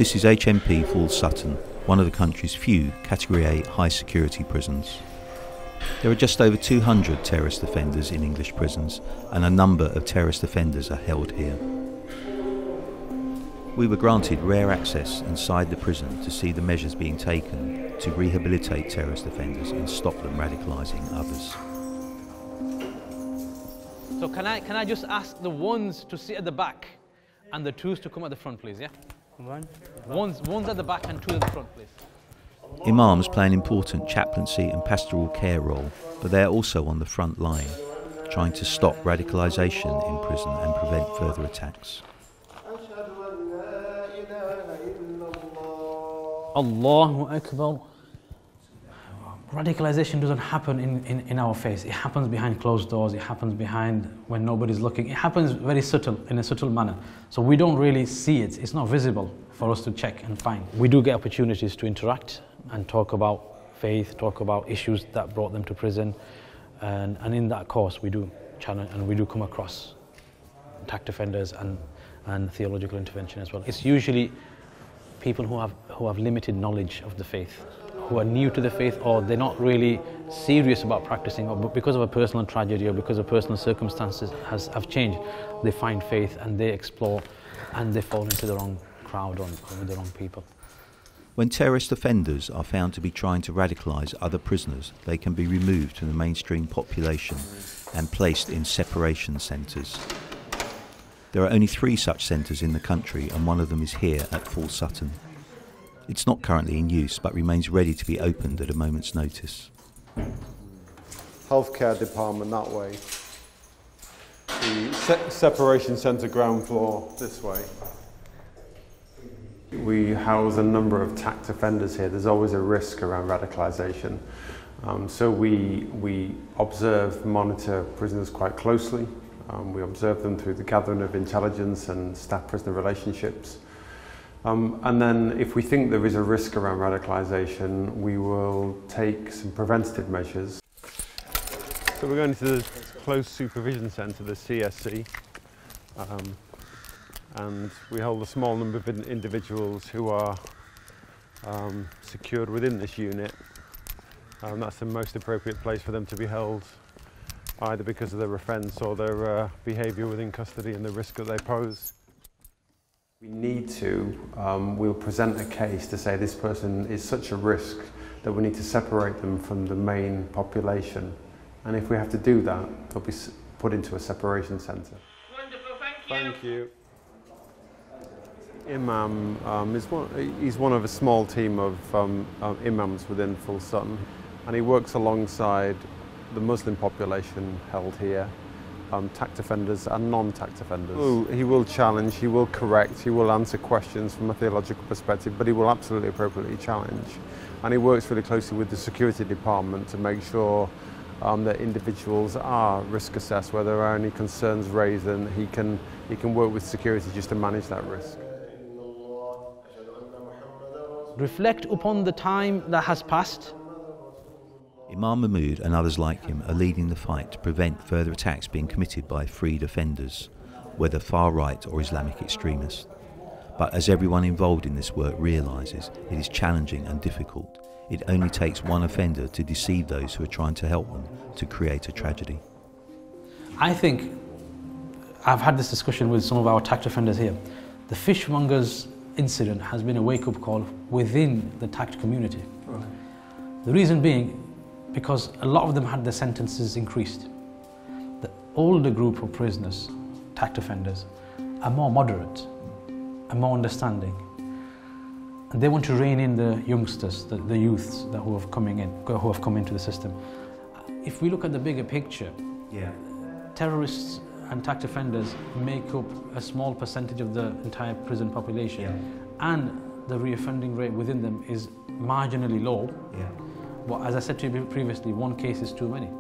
This is HMP Full Sutton, one of the country's few Category A high security prisons. There are just over 200 terrorist offenders in English prisons, and a number of terrorist offenders are held here. We were granted rare access inside the prison to see the measures being taken to rehabilitate terrorist offenders and stop them radicalising others. So can I just ask the ones to sit at the back and the twos to come at the front, please, yeah? One's at the back and two at the front, please. Imams play an important chaplaincy and pastoral care role, but they are also on the front line, trying to stop radicalisation in prison and prevent further attacks. Allahu Akbar. Radicalisation doesn't happen in our face. It happens behind closed doors. It happens behind when nobody's looking. It happens very subtle, in a subtle manner. So we don't really see it. It's not visible for us to check and find. We do get opportunities to interact and talk about faith, talk about issues that brought them to prison. And in that course, we do challenge and we do come across tact offenders and theological intervention as well. It's usually people who have limited knowledge of the faith, who are new to the faith, or they're not really serious about practicing, but because of a personal tragedy or because of personal circumstances have changed, they find faith and they explore and they fall into the wrong crowd or with the wrong people. When terrorist offenders are found to be trying to radicalise other prisoners, they can be removed from the mainstream population and placed in separation centres. There are only 3 such centres in the country, and one of them is here at Full Sutton. It's not currently in use, but remains ready to be opened at a moment's notice. Healthcare department that way. The separation centre ground floor this way. We house a number of tact offenders here. There's always a risk around radicalisation. So we observe, monitor prisoners quite closely. We observe them through the gathering of intelligence and staff-prisoner relationships. And then if we think there is a risk around radicalisation, we will take some preventative measures. So we're going to the Close Supervision Centre, the CSC, and we hold a small number of individuals who are secured within this unit. That's the most appropriate place for them to be held, either because of their offence or their behaviour within custody and the risk that they pose. We need to, we'll present a case to say this person is such a risk that we need to separate them from the main population. And if we have to do that, they'll be put into a separation centre. Wonderful, thank you. Thank you. Imam he's one of a small team of imams within Full Sutton, and he works alongside the Muslim population held here, tact offenders and non-tact offenders. He will challenge, he will correct, he will answer questions from a theological perspective, but he will absolutely appropriately challenge. And he works really closely with the security department to make sure that individuals are risk assessed, where there are any concerns raised, and he can work with security just to manage that risk. Reflect upon the time that has passed. Imam Mahmood and others like him are leading the fight to prevent further attacks being committed by freed offenders, whether far-right or Islamic extremists. But as everyone involved in this work realises, it is challenging and difficult. It only takes one offender to deceive those who are trying to help them to create a tragedy. I think, I've had this discussion with some of our tact offenders here. The fishmongers incident has been a wake-up call within the tact community. Right. The reason being, because a lot of them had their sentences increased. The older group of prisoners, tact offenders, are more moderate and more understanding. And they want to rein in the youngsters, the youths who have come into the system. If we look at the bigger picture, terrorists and tact offenders make up a small percentage of the entire prison population, and the reoffending rate within them is marginally low. But as I said to you previously, one case is too many.